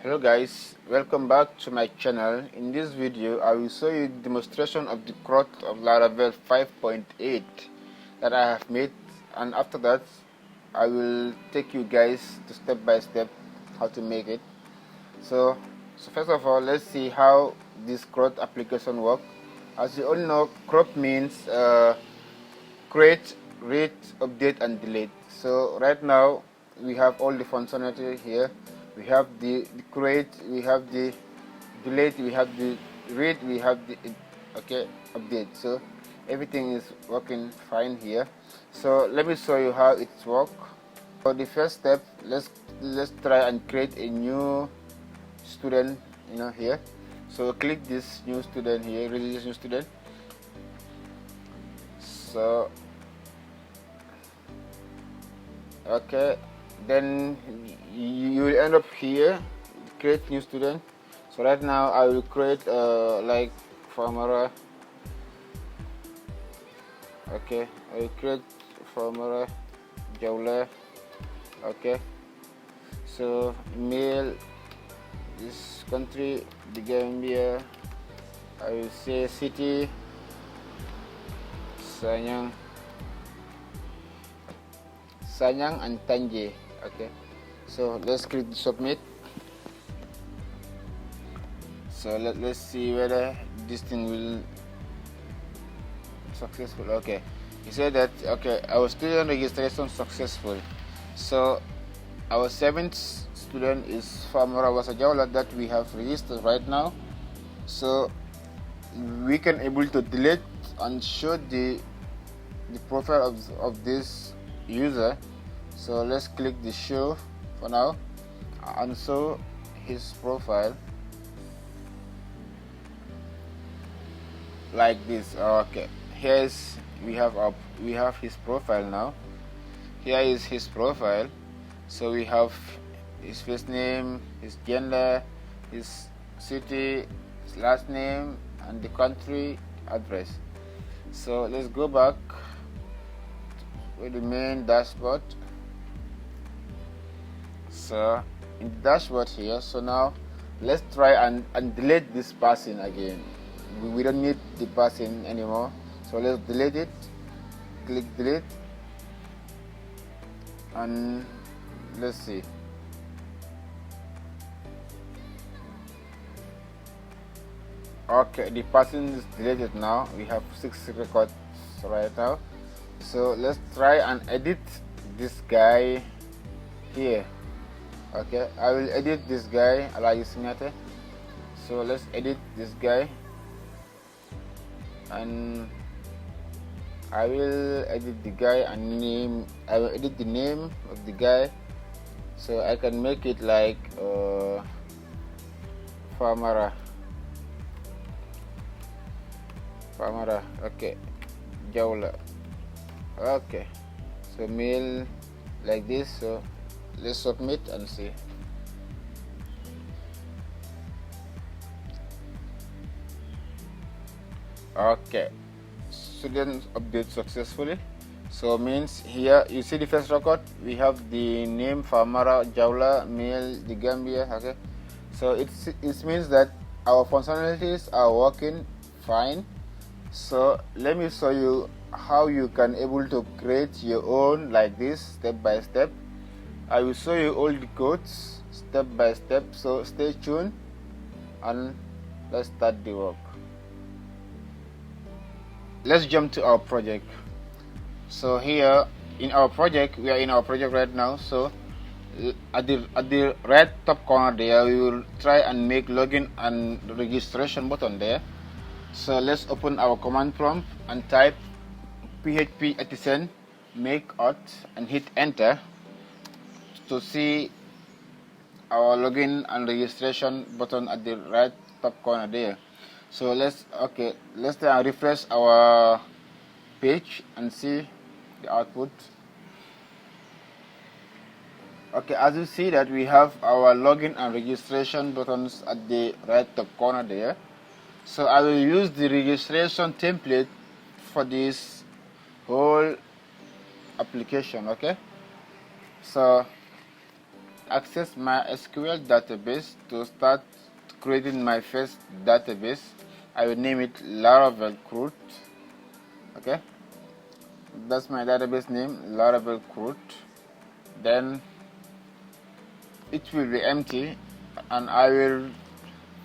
Hello guys, welcome back to my channel. In this video I will show you demonstration of the CRUD of Laravel 5.8 that I have made, and after that I will take you guys to step by step how to make it. So first of all, let's see how this CRUD application works. As you all know, CRUD means create, read, update and delete. So right now we have all the functionality here. We have the create, we have the delete, we have the read, we have the update. So everything is working fine here. So let me show you how it works. For the first step, let's try and create a new student, here. So click this new student here, release new student. So okay, then you will end up here, create new student. So right now I will create like Famara. Okay, I will create Famara Jaula. Okay, so mail this country, the Gambia. I will say city Sanyang and Tanje. Okay, so let's click submit. So let's see whether this thing will successful. Okay, he said that okay, our student registration successful. So our 7th student is Famara Wasajaula that we have registered right now. So we can able to delete and show the profile of this user. So let's click the show for now and show his profile like this. Okay, we have his profile now. Here is his profile. So we have his first name, his gender, his city, his last name and the country address. So let's go back with the main dashboard. So in the dashboard here, so now let's try and delete this person again. We don't need the person anymore, so let's delete it. Click delete and let's see. Okay, the person is deleted now. We have 6 records right now. So let's try and edit this guy here. Okay, I will edit this guy. So let's edit this guy, and I will edit the guy and name. I will edit the name of the guy, so I can make it like Famara. Okay, Jaula. Okay, so mail like this. So let's submit and see. Okay, student update successfully. So means here you see the first record, we have the name Famara Jaula, mail the Gambia. Okay, so it means that our functionalities are working fine. So let me show you how you can able to create your own like this step by step. I will show you all the codes step by step, so stay tuned and let's start the work. Let's jump to our project. So here in our project, we are in our project right now. So at the right top corner there, we will try and make login and registration button there. So let's open our command prompt and type php artisan make auth and hit enter to see our login and registration button at the right top corner there. So let's refresh our page and see the output. Okay, as you see that we have our login and registration buttons at the right top corner there. So I will use the registration template for this whole application. Okay, so access my SQL database to start creating my first database. I will name it Laravel CRUD. Okay, that's my database name, Laravel CRUD. Then it will be empty, and I will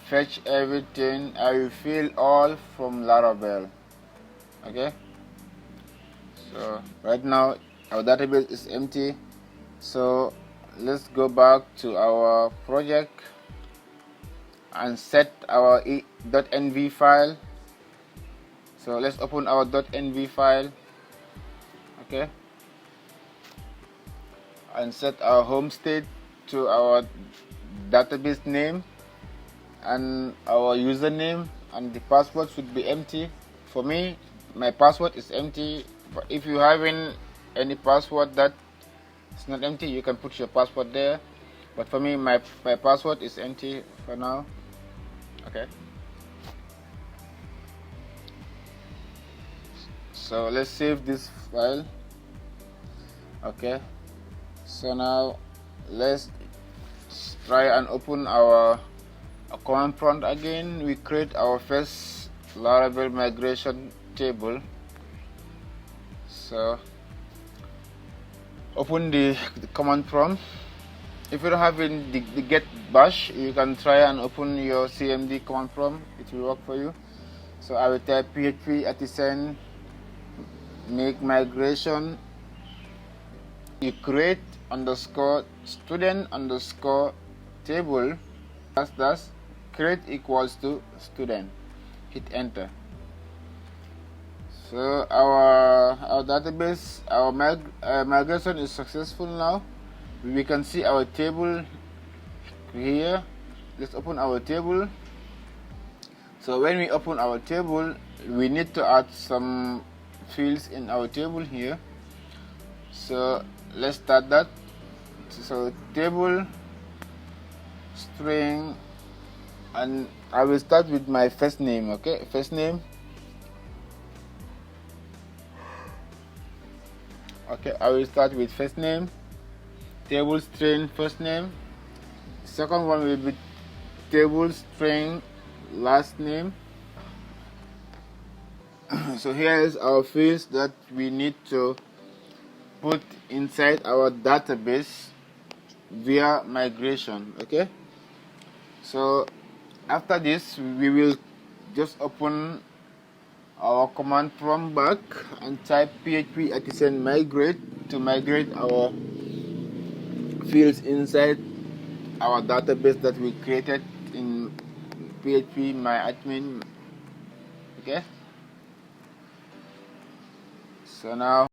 fetch everything. I will fill all from Laravel. Okay, so right now our database is empty, so let's go back to our project and set our .env file. So let's open our .env file. Okay, and set our home state to our database name, and our username and the password should be empty. For me, my password is empty, but if you having any password that is not empty, you can put your password there, but for me my password is empty for now. Okay, so let's save this file. Okay, so now let's try and open our command prompt again. We create our first Laravel migration table. So open the command prompt. If you don't have the get bash, you can try and open your cmd command prompt. It will work for you. So I will type php artisan make migration. You create underscore student underscore table dash create equals to student. Hit enter. So our database, our migration is successful now. We can see our table here. Let's open our table. So when we open our table, we need to add some fields in our table here. So let's start that. So table string, and I will start with my first name. Okay, first name. Okay, I will start with first name. Table string first name. Second one will be table string last name. So here is our fields that we need to put inside our database via migration. Okay, so after this we will just open our command prompt back and type php artisan migrate to migrate our fields inside our database that we created in php my admin. Okay, so now